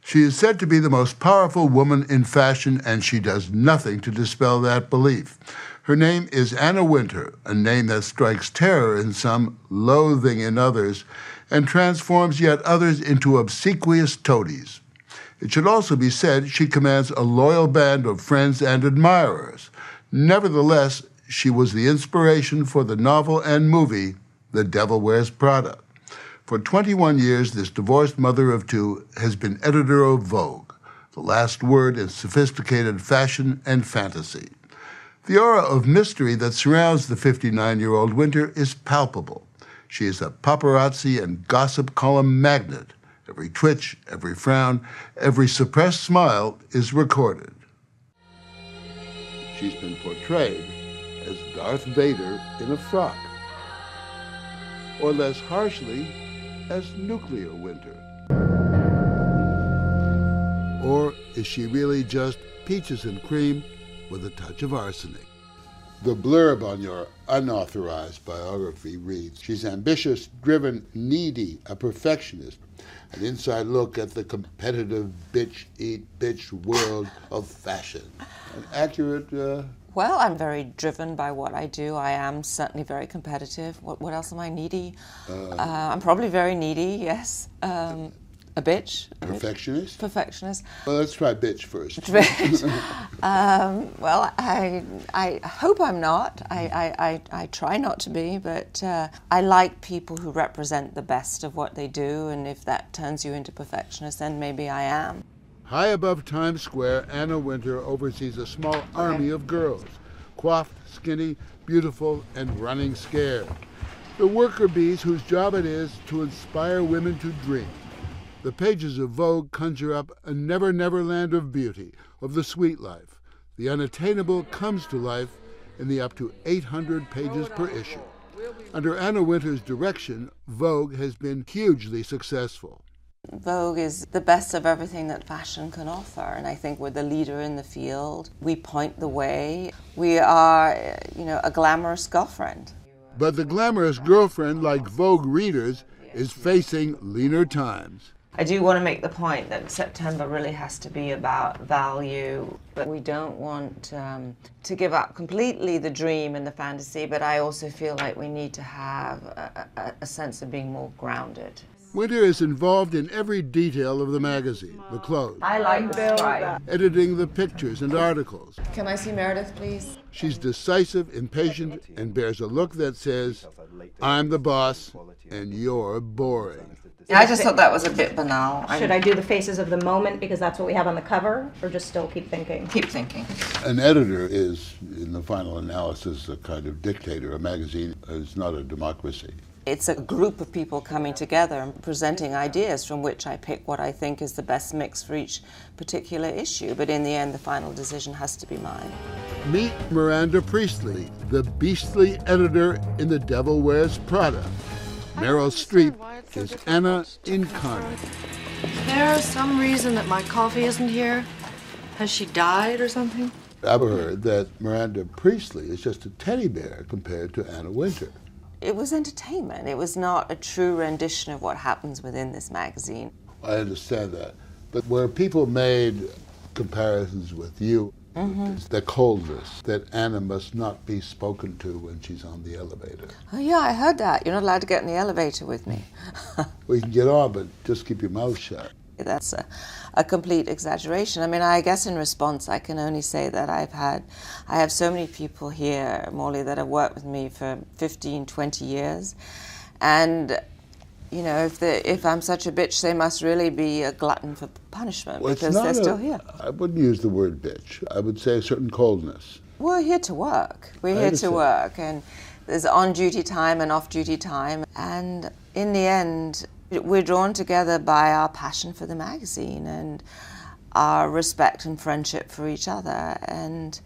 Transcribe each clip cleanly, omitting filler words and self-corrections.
She is said to be the most powerful woman in fashion, and she does nothing to dispel that belief. Her name is Anna Wintour, a name that strikes terror in some, loathing in others, and transforms yet others into obsequious toadies. It should also be said she commands a loyal band of friends and admirers. Nevertheless, she was the inspiration for the novel and movie, The Devil Wears Prada. For 21 years, this divorced mother of two has been editor of Vogue, the last word in sophisticated fashion and fantasy. The aura of mystery that surrounds the 59-year-old Wintour is palpable. She is a paparazzi and gossip column magnet. Every twitch, every frown, every suppressed smile is recorded. She's been portrayed as Darth Vader in a frock, or less harshly, as Nuclear Wintour. Or is she really just peaches and cream with a touch of arsenic? The blurb on your unauthorized biography reads, she's ambitious, driven, needy, a perfectionist, an inside look at the competitive bitch-eat-bitch world of fashion. An accurate... Well, I'm very driven by what I do. I am certainly very competitive. What else am I? Needy? I'm probably very needy, yes. A bitch. Perfectionist? Perfectionist. Well, let's try bitch first. Well, I hope I'm not. I try not to be, but I like people who represent the best of what they do, and if that turns you into perfectionist, then maybe I am. High above Times Square, Anna Wintour oversees a small army of girls, coiffed, skinny, beautiful, and running scared. The worker bees whose job it is to inspire women to dream. The pages of Vogue conjure up a never-never land of beauty, of the sweet life. The unattainable comes to life in the up to 800 pages per issue. Under Anna Wintour's direction, Vogue has been hugely successful. Vogue is the best of everything that fashion can offer, and I think we're the leader in the field. We point the way. We are, a glamorous girlfriend. But the glamorous girlfriend, like Vogue readers, is facing leaner times. I do want to make the point that September really has to be about value, but we don't want to give up completely the dream and the fantasy, but I also feel like we need to have a sense of being more grounded. Wintour is involved in every detail of the magazine, the clothes. I like the stripe. Editing the pictures and articles. Can I see Meredith, please? She's decisive, impatient, and bears a look that says, I'm the boss, and you're boring. I just thought that was a bit banal. Should I do the faces of the moment because that's what we have on the cover, or just still keep thinking? Keep thinking. An editor is, in the final analysis, a kind of dictator. A magazine is not a democracy. It's a group of people coming together and presenting ideas from which I pick what I think is the best mix for each particular issue. But in the end, the final decision has to be mine. Meet Miranda Priestley, the beastly editor in The Devil Wears Prada. Meryl Streep is Anna incarnate. Is there some reason that my coffee isn't here? Has she died or something? I've heard that Miranda Priestley is just a teddy bear compared to Anna Wintour. It was entertainment. It was not a true rendition of what happens within this magazine. I understand that. But where people made comparisons with you, the coldness that Anna must not be spoken to when she's on the elevator. Oh yeah, I heard that. You're not allowed to get in the elevator with me. Well, you can get on, but just keep your mouth shut. That's a complete exaggeration. I mean, I guess in response, I can only say that I have so many people here, Morley, that have worked with me for 15, 20 years. And, if I'm such a bitch, they must really be a glutton for punishment because they're still here. I wouldn't use the word bitch. I would say a certain coldness. We're here to work. We're here to work. And there's on-duty time and off-duty time. And in the end, we're drawn together by our passion for the magazine and our respect and friendship for each other. And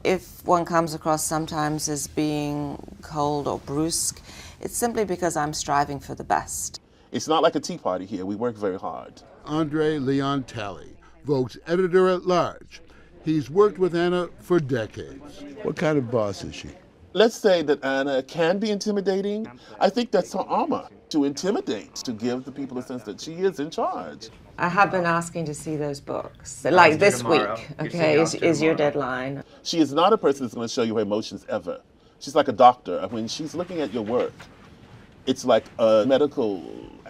if one comes across sometimes as being cold or brusque, it's simply because I'm striving for the best. It's not like a tea party here. We work very hard. Andre Leon Talley, Vogue's editor-at-large. He's worked with Anna for decades. What kind of boss is she? Let's say that Anna can be intimidating. I think that's her armor, to intimidate, to give the people a sense that she is in charge. I have been asking to see those books, like this week, okay, is your deadline. She is not a person that's going to show you her emotions ever. She's like a doctor. When she's looking at your work, it's like a medical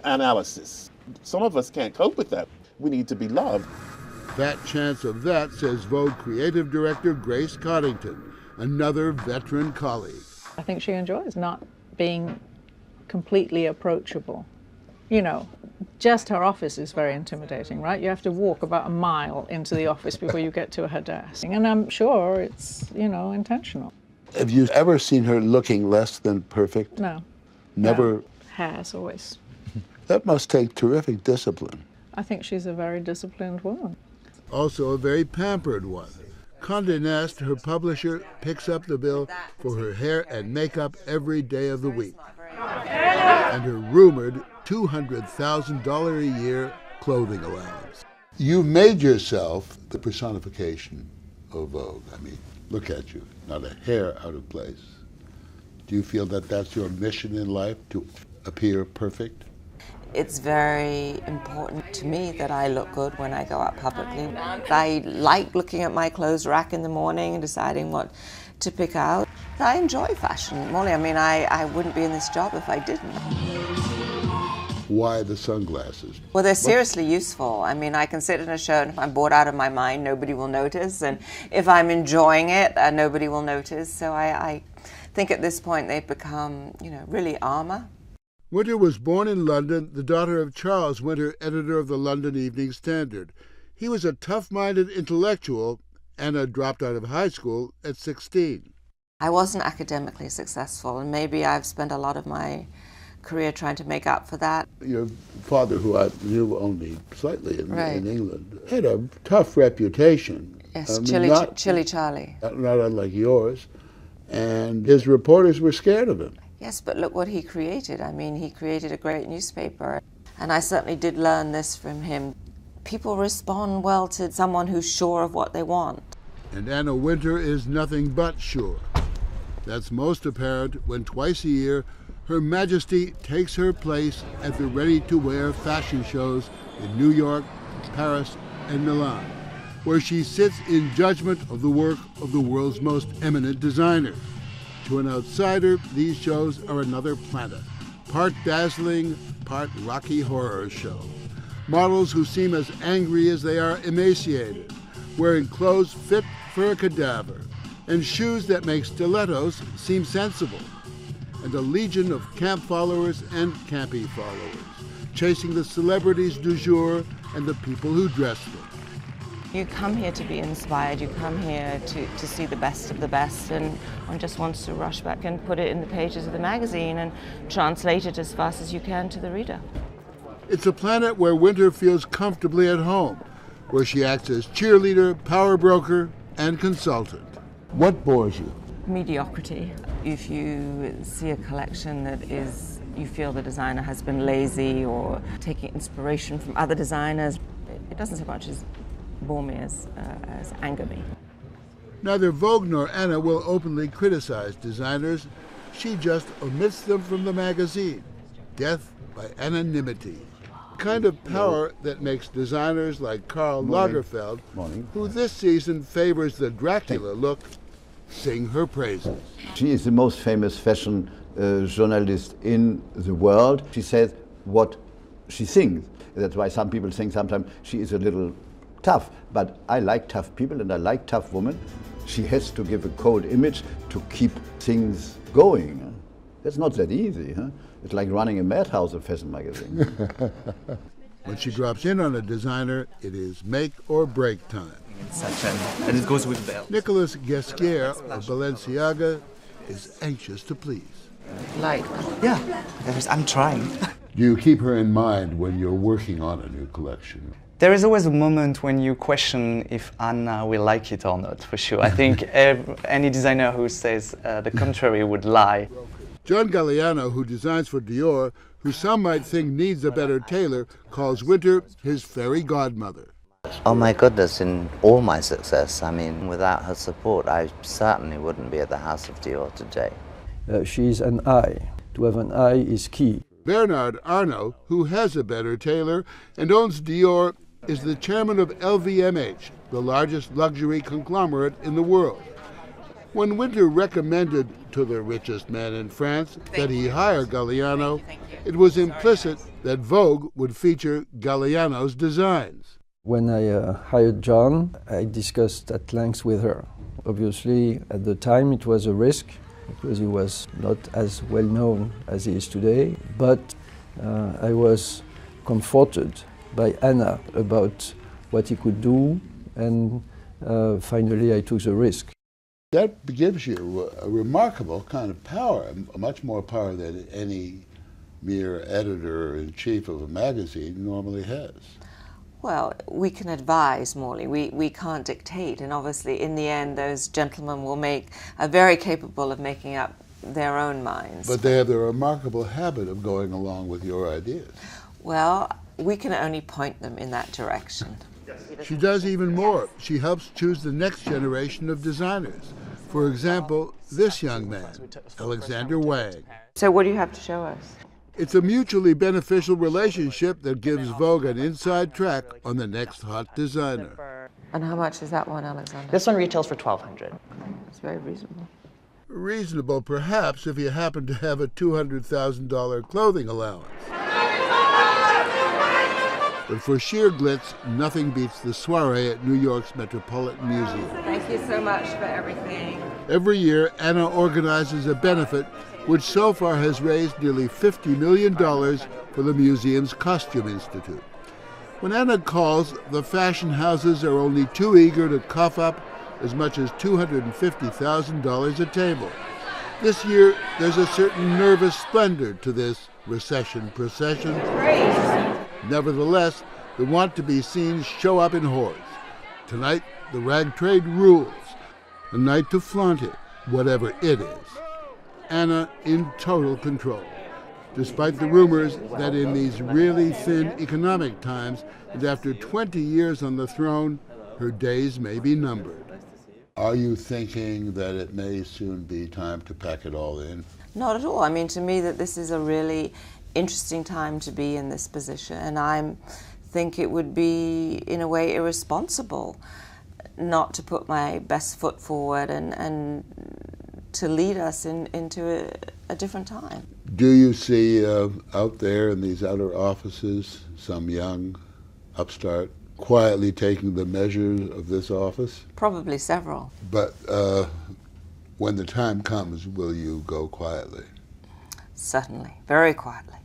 analysis. Some of us can't cope with that. We need to be loved. Fat chance of that, says Vogue creative director Grace Coddington, another veteran colleague. I think she enjoys not being completely approachable. You know, just her office is very intimidating, right? You have to walk about a mile into the office before you get to her desk. And I'm sure it's, you know, intentional. Have you ever seen her looking less than perfect? No. Never? No. Has always. That must take terrific discipline. I think she's a very disciplined woman. Also a very pampered one. Condé Nast, her publisher, picks up the bill for her hair and makeup every day of the week. And her rumored $200,000 a year clothing allowance. You've made yourself the personification of Vogue. I mean, look at you, not a hair out of place. Do you feel that that's your mission in life, to appear perfect? It's very important to me that I look good when I go out publicly. I like looking at my clothes rack in the morning and deciding what to pick out. I enjoy fashion, Morley. I mean, I wouldn't be in this job if I didn't. Why the sunglasses? Well, they're seriously useful. I mean, I can sit in a shirt, and if I'm bored out of my mind, nobody will notice. And if I'm enjoying it, nobody will notice. So I think at this point they've become, you know, really armor. Wintour was born in London, the daughter of Charles Wintour, editor of the London Evening Standard. He was a tough-minded intellectual. Anna dropped out of high school at 16. I wasn't academically successful, and maybe I've spent a lot of my career trying to make up for that. Your father, who I knew only slightly in England, had a tough reputation. Yes, Chilly Charlie. Not unlike yours. And his reporters were scared of him. Yes, but look what he created. I mean, he created a great newspaper. And I certainly did learn this from him. People respond well to someone who's sure of what they want. And Anna Wintour is nothing but sure. That's most apparent when twice a year Her Majesty takes her place at the ready-to-wear fashion shows in New York, Paris, and Milan, where she sits in judgment of the work of the world's most eminent designers. To an outsider, these shows are another planet, part dazzling, part rocky horror show. Models who seem as angry as they are emaciated, wearing clothes fit for a cadaver, and shoes that make stilettos seem sensible, and a legion of camp followers and campy followers, chasing the celebrities du jour and the people who dress them. You come here to be inspired, you come here to see the best of the best, and one just wants to rush back and put it in the pages of the magazine and translate it as fast as you can to the reader. It's a planet where Wintour feels comfortably at home, where she acts as cheerleader, power broker, and consultant. What bores you? Mediocrity. If you see a collection that you feel the designer has been lazy or taking inspiration from other designers, it doesn't so much as bore me as anger me. Neither Vogue nor Anna will openly criticize designers. She just omits them from the magazine. Death by anonymity. Kind of power that makes designers like Karl Lagerfeld, who this season favors the Dracula look, sing her praises. She is the most famous fashion journalist in the world. She says what she thinks. That's why some people think sometimes she is a little tough, but I like tough people and I like tough women. She has to give a cold image to keep things going. That's not that easy. Huh? It's like running a madhouse, a fashion magazine. When she drops in on a designer, it is make or break time. And it goes with belt. Nicolas Guesquier of Balenciaga is anxious to please. Like? Yeah, I'm trying. Do you keep her in mind when you're working on a new collection? There is always a moment when you question if Anna will like it or not, for sure. I think any designer who says the contrary would lie. John Galliano, who designs for Dior, who some might think needs a better tailor, calls Wintour his fairy godmother. Oh my goodness, in all my success, I mean, without her support, I certainly wouldn't be at the House of Dior today. She's an eye. To have an eye is key. Bernard Arnault, who has a better tailor and owns Dior is the chairman of LVMH, the largest luxury conglomerate in the world. When Wintour recommended to the richest man in France that he hire Galliano, it was implicit that Vogue would feature Galliano's designs. When I hired John, I discussed at length with her. Obviously, at the time it was a risk because he was not as well known as he is today, but I was comforted by Anna about what he could do, and finally I took the risk. That gives you a remarkable kind of power, much more power than any mere editor-in-chief of a magazine normally has. Well, we can advise, Morley. We can't dictate, and obviously in the end those gentlemen are very capable of making up their own minds. But they have the remarkable habit of going along with your ideas. Well, we can only point them in that direction. She does even more. She helps choose the next generation of designers. For example, this young man, Alexander Wang. So what do you have to show us? It's a mutually beneficial relationship that gives Vogue an inside track on the next hot designer. And how much is that one, Alexander? This one retails for $1,200. It's very reasonable. Reasonable, perhaps, if you happen to have a $200,000 clothing allowance. But for sheer glitz, nothing beats the soiree at New York's Metropolitan Museum. Thank you so much for everything. Every year, Anna organizes a benefit which so far has raised nearly $50 million for the museum's Costume Institute. When Anna calls, the fashion houses are only too eager to cough up as much as $250,000 a table. This year, there's a certain nervous splendor to this recession procession. Nevertheless, the want-to-be-seen show up in hordes. Tonight, the rag trade rules. A night to flaunt it, whatever it is. Anna in total control, despite the rumors that in these really thin economic times, and after 20 years on the throne, her days may be numbered. Are you thinking that it may soon be time to pack it all in? Not at all. I mean, to me, that this is a really interesting time to be in this position, and I think it would be, in a way, irresponsible not to put my best foot forward and to lead us into a different time. Do you see out there in these outer offices some young upstart quietly taking the measures of this office? Probably several. But when the time comes, will you go quietly? Certainly, very quietly.